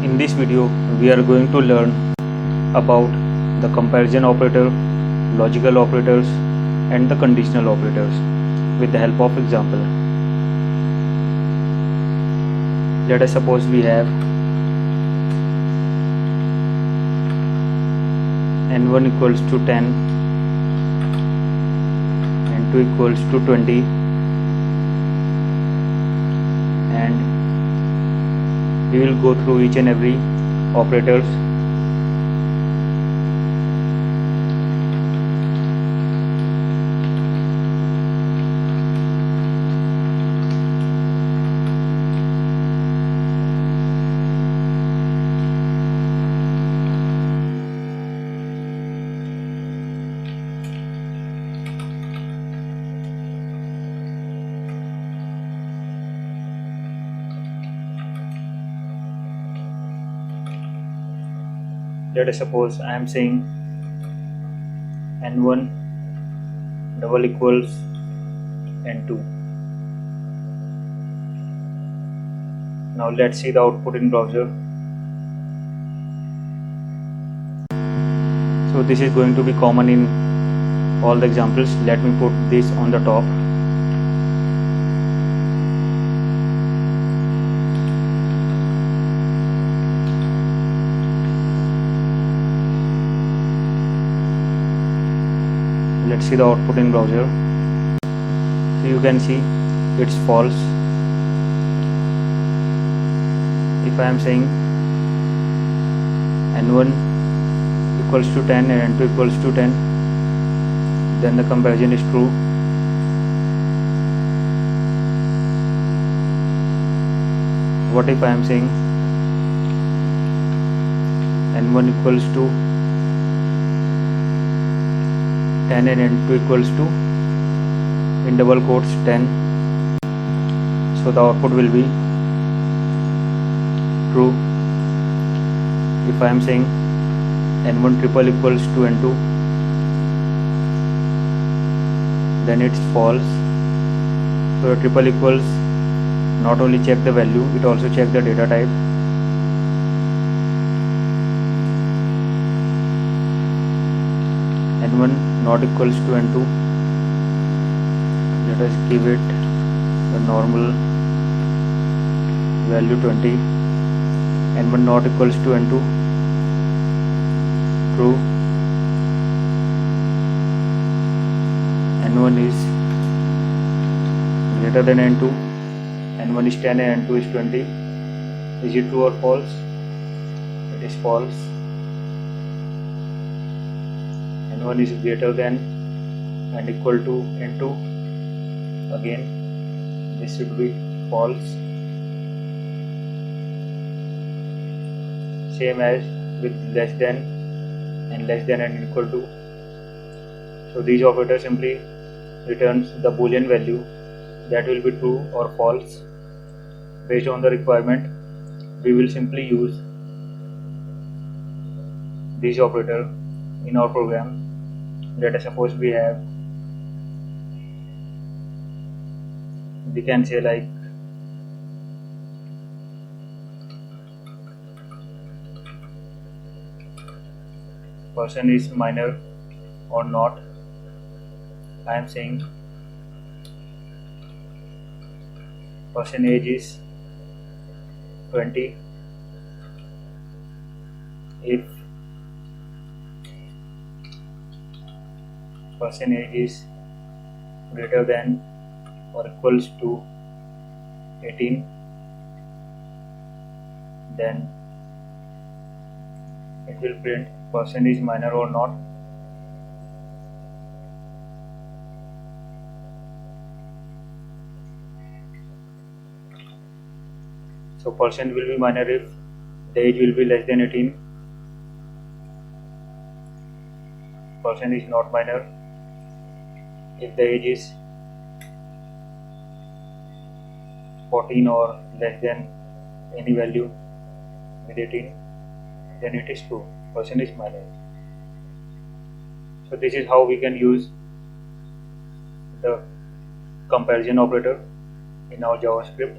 In this video, we are going to learn about the comparison operator, logical operators, and the conditional operators with the help of example. Let us suppose we have n1 equals to 10, n2 equals to 20, and we will go through each and every operators. Let us suppose I am saying n1 double equals n2. Now let's see the output in browser. So this is going to be common in all the examples. Let me put this on the top. Let's see the output in browser. So you can see it's false. If I am saying n1 equals to 10 and n2 equals to 10, then the comparison is true. What if I am saying n1 equals to 10 and n2 equals to, in double quotes, 10, so the output will be true. If I am saying n1 triple equals to n2, then it's false. So the triple equals not only check the value, it also check the data type. n1 not equals to n2. Let us give it the normal value 20. n1 not equals to n2. True. n1 is greater than n2. n1 is 10 and n2 is 20. Is it true or false? It is false. n1 is greater than and equal to n2. Again, this should be false. Same as with less than and less than and equal to. So these operators simply returns the boolean value that will be true or false. Based on the requirement, we will simply use these operator in our program. Let us suppose we can say like person is minor or not. I am saying person age is 20 if person age is greater than or equals to 18, then it will print person is minor or not. So person will be minor if the age will be less than 18. Person is not minor if the age is 14 or less than any value with 18, then it is true, person is minor. So this is how we can use the comparison operator in our JavaScript.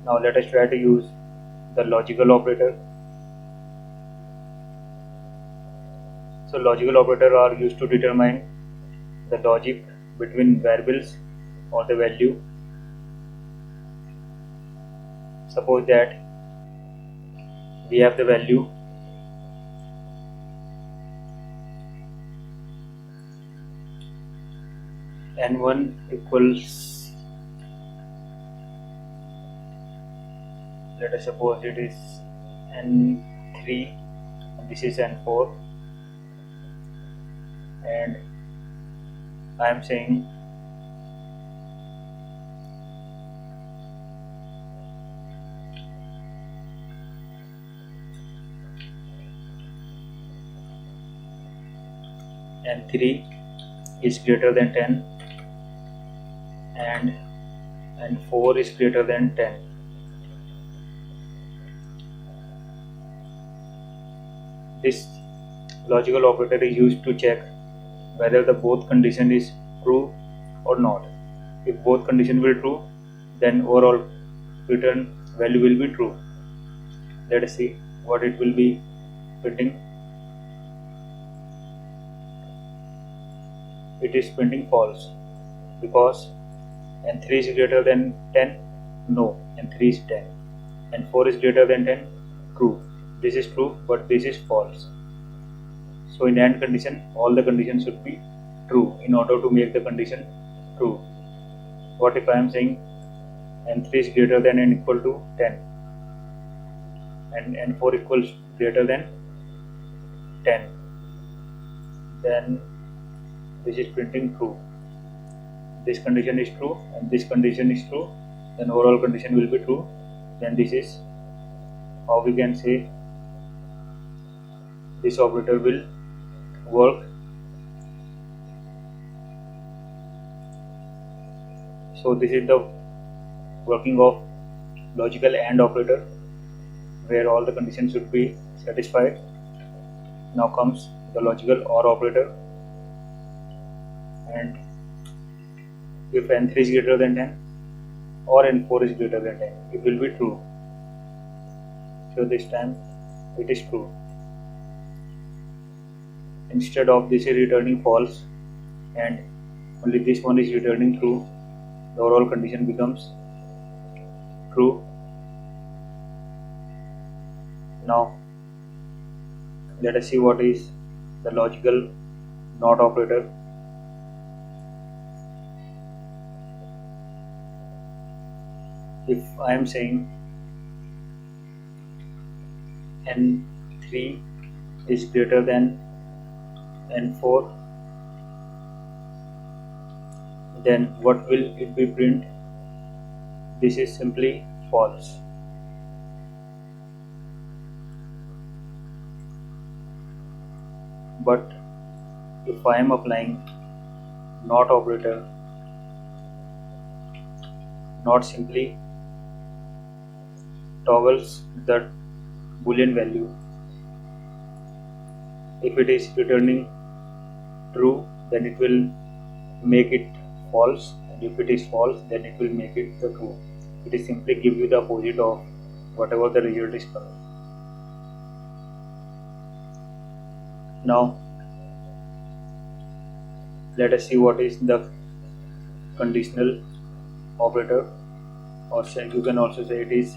Now let us try to use the logical operator. So logical operator are used to determine the logic between variables or the value. Suppose that we have the value n1 equals, let us suppose it is n3 and this is n4, and I am saying n3 is greater than 10 and n4 is greater than 10. This logical operator is used to check whether the both condition is true or not. If both condition will true, then overall return value will be true. Let us see what it will be printing. It is printing false because n3 is greater than 10. No, n3 is 10. n4 is greater than 10. True. This is true, but this is false. So in AND condition, all the conditions should be true in order to make the condition true. What if I am saying n3 is greater than and equal to 10 and n4 equals greater than 10? Then this is printing true. This condition is true and this condition is true, then overall condition will be true. Then this is how we can say this operator will work. So this is the working of logical AND operator, where all the conditions should be satisfied. Now comes the logical OR operator, and if n3 is greater than 10 or n4 is greater than 10, it will be true. So this time it is true. Instead of this is returning false and only this one is returning true, the overall condition becomes true. Now let us see what is the logical NOT operator. If I am saying n3 is greater than n4, then what will it be print? This is simply false. But if I am applying NOT operator, NOT simply toggles the boolean value. If it is returning true, then it will make it false, and if it is false, then it will make it the true. It is simply give you the opposite of whatever the result is coming. Now let us see what is the conditional operator, or you can also say it is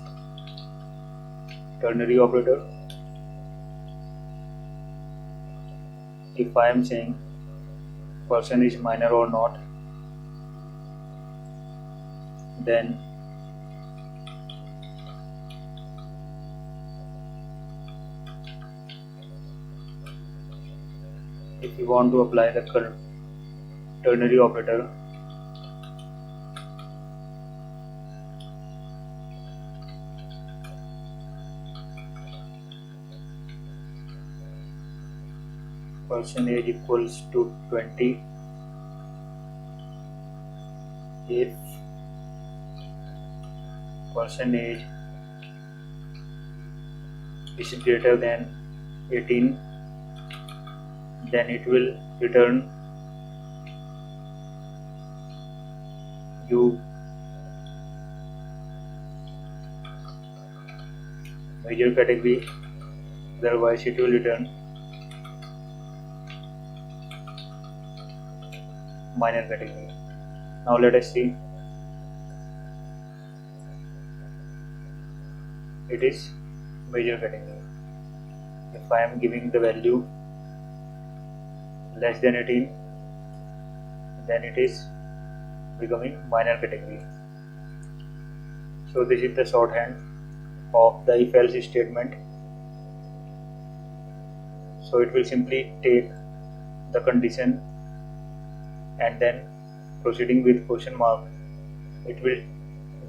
ternary operator. If I am saying person is minor or not, then if you want to apply the ternary operator, person age equals to 20 if person age is greater than 18, then it will return you major category, otherwise it will return minor category. Now let us see. It is major category. If I am giving the value less than 18, then it is becoming minor category. So this is the shorthand of the if else statement. So it will simply take the condition and then proceeding with question mark, it will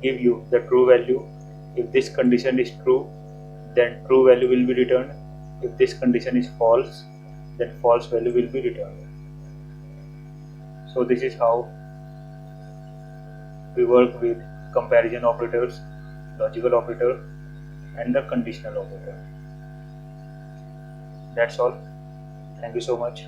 give you the true value. If this condition is true, then true value will be returned. If this condition is false, then false value will be returned. So this is how we work with comparison operators, logical operator, and the conditional operator. That's all. Thank you so much.